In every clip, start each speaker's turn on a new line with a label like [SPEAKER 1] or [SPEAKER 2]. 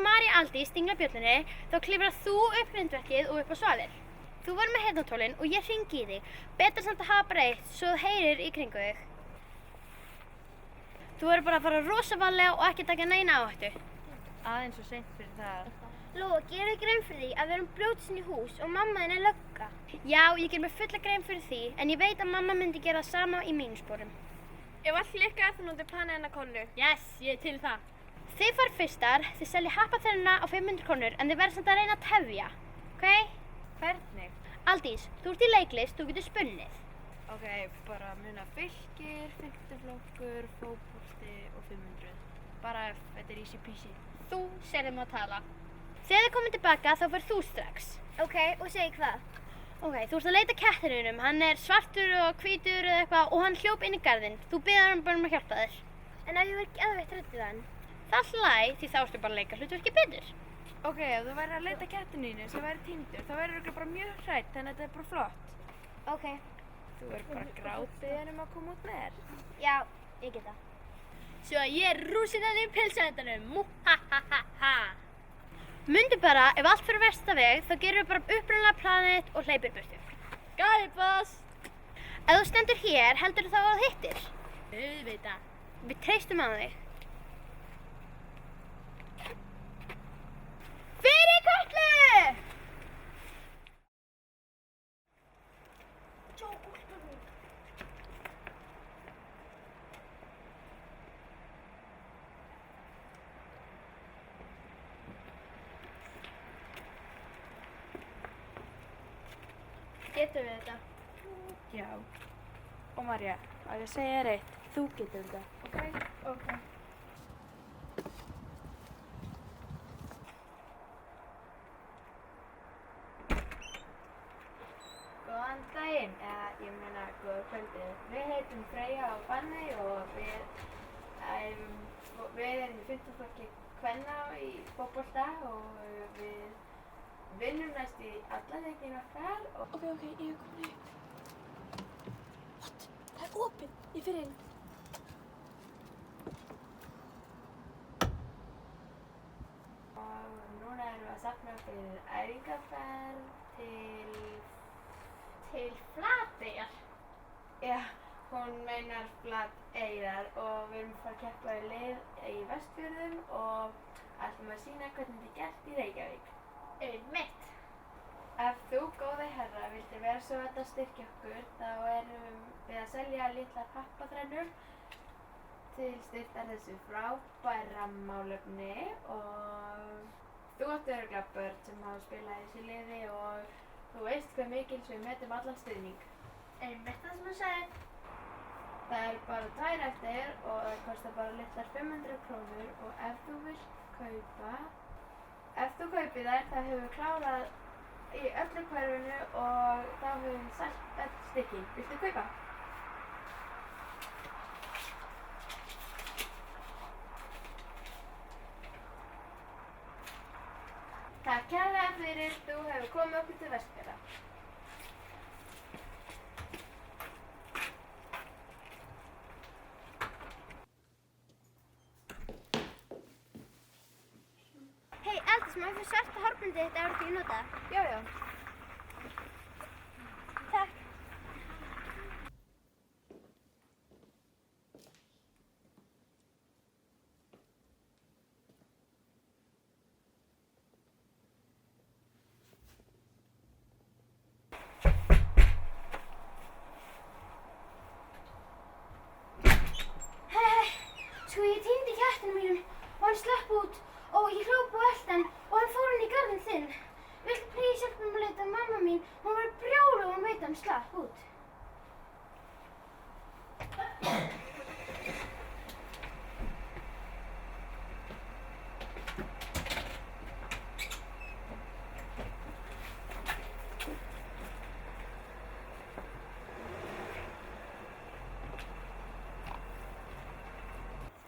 [SPEAKER 1] María Aldís stingla bjöllunni, þá klifrar þú upp grindverkið og upp á svalir. Þú verður með heyrnartólin og ég hringi í þig. Betra samt að hafa bara eitt, svo þú heyrir í kringu þig. Þú verður bara að fara rosa varlega og ekki taka neina áhættu.
[SPEAKER 2] Aðeins og seint fyrir það.
[SPEAKER 3] Lóa, gerðu grein fyrir því að við erum brjótast inn í hús og mamma þín er lögga.
[SPEAKER 1] Já, ég ger mér fulla grein fyrir því, en ég veit að mamma myndi gera það sama í mínum sporum.
[SPEAKER 2] Ef allt klikkar þá notar planið hennar konu.
[SPEAKER 1] Yes, ég er til það. Þið farið fyrstar, þið seljið happaþrennuna á 500 krónur, en þið verður samt að reyna að tefja. Ok?
[SPEAKER 2] Hvernig?
[SPEAKER 1] Aldís, þú ert í leiklist, þú getur spunnið.
[SPEAKER 2] Ok, bara muna Fylkir, 50 flokkur, fótbolti og 500. Bara ef þetta er easy peasy.
[SPEAKER 1] Þú serðum að tala. Þegar þið komið tilbaka þá fyrir þú strax.
[SPEAKER 3] Ok, og segi hvað?
[SPEAKER 1] Ok, þú ert að leita kettinum, hann er svartur og hvítur eða eitthvað og hann hljóp inn í garðinn. Þú biður hann bara að hjálpa þér.
[SPEAKER 3] En ef ég var geðveikt hrædd við hann?
[SPEAKER 1] Það er hlæg því þá ertu bara að leika hlutverki betur.
[SPEAKER 2] Ok, ef þú væri að leita kettinu sem væri týndur, þá væri þú bara mjög hrædd, þannig að þetta er bara flott.
[SPEAKER 3] Ok.
[SPEAKER 2] Þú er bara grátið að koma út með þér.
[SPEAKER 3] Já, ég get það.
[SPEAKER 1] Svo að ég er rúsinan í pilsæðanum, muhahahaha. Mundu bara, ef allt fyrir versta veg, þá gerum við bara upprunalega planið og hleypir burtu.
[SPEAKER 2] Got it, boss!
[SPEAKER 1] Ef þú stendur hér, heldur þú þá að hittir?
[SPEAKER 2] Auðvitað.
[SPEAKER 1] Við treystum á þig. Fyrir Kötlu!
[SPEAKER 3] Getum við þetta?
[SPEAKER 2] Já. Og María, á ég að segja þér eitt, þú getur þetta. Ok?
[SPEAKER 3] Ok.
[SPEAKER 2] Góðan daginn, ég meina góða kvöldið. Við heitum Freyja og Fanney og við erum í 15 flokki kvenna í fótbolta og við vinnum næst í alla leikina okkar og... Ok, ég er komin upp. What? Það er opið. Ég fer inn. Og núna erum við að safna fyrir æfingarferð til Flateyjar. Já, hún meinar Flateyrar og við erum að fara að keppa í lið í Vestfjörðum og ætlum að sýna hvernig þetta er gert í Reykjavík.
[SPEAKER 1] Mitt.
[SPEAKER 2] Ef þú, góði herra, vildir vera svo að styrkja okkur, þá erum við að selja litlar happaþrennur til styrktar þessu frábæra málefni og þú átt örugglega börn sem hafa spilað í þessu liði og þú veist hve mikils við metum allan stuðning.
[SPEAKER 3] Mitt það sem þú sagðir.
[SPEAKER 2] Það er bara 2 eftir og það kostar bara litlar 500 krónur og ef þú kaupir þær, þá hefur við klárað í öllu hverfinu og þá hefur við selt öll stykkin. Viltu kaupa? Takk kærlega fyrir, þú hefur komið okkur til Vestfjarða.
[SPEAKER 3] Hei, Aldís, má ég fá svarta hárbandið þitt ef þú ert ekki að nota það?
[SPEAKER 2] Já.
[SPEAKER 3] Takk. Sko, ég týndi kettinum mínum og hann slapp út og ég hljóp á eldan og hann fór inn í garðinn þinn. Viltu please hjálpa mér að leita mamma mín? Hún var brjáluð og hún veit að hann slapp út.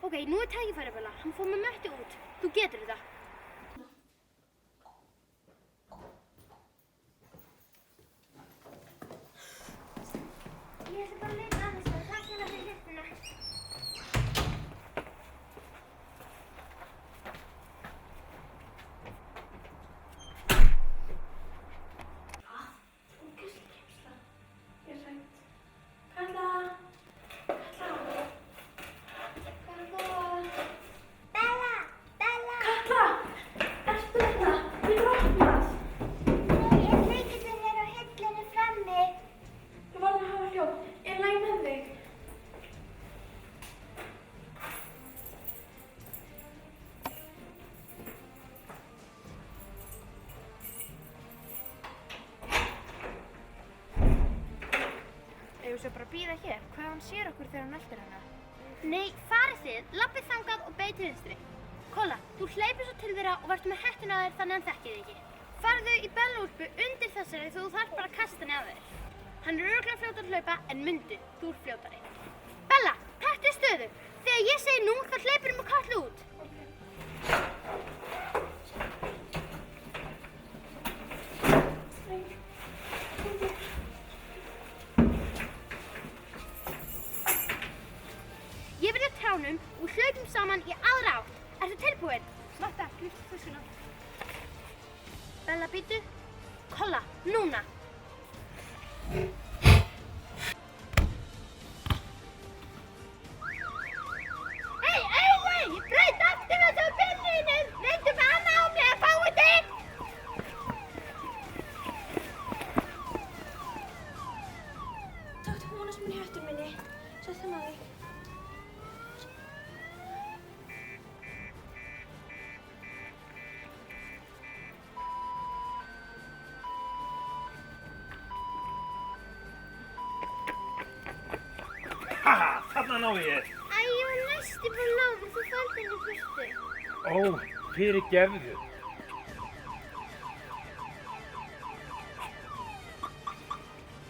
[SPEAKER 1] Ok, nú er tækifæri Bella. Hann fór með Möttu út. Þú getur þetta.
[SPEAKER 3] Ég ætla bara að leita aðeins og takk hérna fyrir lyftuna.
[SPEAKER 2] svo bara bíða hér? Hvað ef hann sér okkur þegar hann eldir hana?
[SPEAKER 1] Nei, farið þið, lappið þangað og beigð til vinstri. Kolla, þú hleypir svo til þeirra og verður með hettuna á þér þannig hann þekkir þig ekki. Farðu í Bella-úlpu undir þessari þú þarf bara að kasta henni að þér. Hann er örugglega fljótur að hlaupa en mundu, þú ert fljótari. Bella, taktu stöðu. Þegar ég segi nú þá hleypur með Katlu út. Ég verð á trjánum og hlaupum saman í aðra átt. Ertu tilbúin?
[SPEAKER 2] Smatta, lyftu töskuna.
[SPEAKER 1] Bella, bíddu. Kolla, núna. Hey, Auðvei! Ég braut aftur þessu á pinninum! Reyndu með hana á mig að fáið þig!
[SPEAKER 3] Taktu húna sem er í höttur minni. Sett hann á þig.
[SPEAKER 4] Haha, þarna náði ég.
[SPEAKER 1] Æ, ég var næstu búin að ná mig, þú fældi henni fyrstu.
[SPEAKER 4] Ó, fyrirgefðu.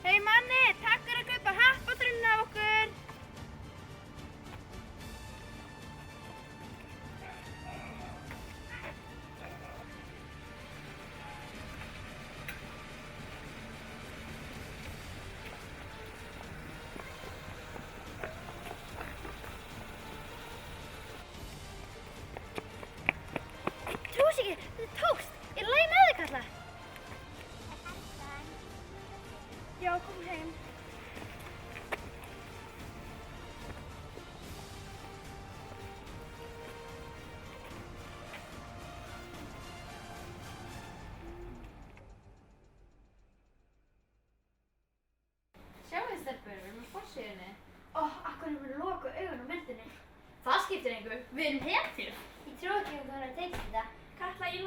[SPEAKER 2] Hei manni, takk fyrir að kaupa happatrunni af okkur.
[SPEAKER 1] Trús ekki, þetta tókst. Ég lagi með þig, Katla.
[SPEAKER 2] Já, kom heim.
[SPEAKER 5] Sjáu þið stelpur, við erum á forsíðunni.
[SPEAKER 3] Akkur er búin að loka augun á myndinni.
[SPEAKER 5] Það skiptir engu, við erum hetjur.
[SPEAKER 3] Ég trúi ekki að það var að teikna þetta.
[SPEAKER 5] Katla, ég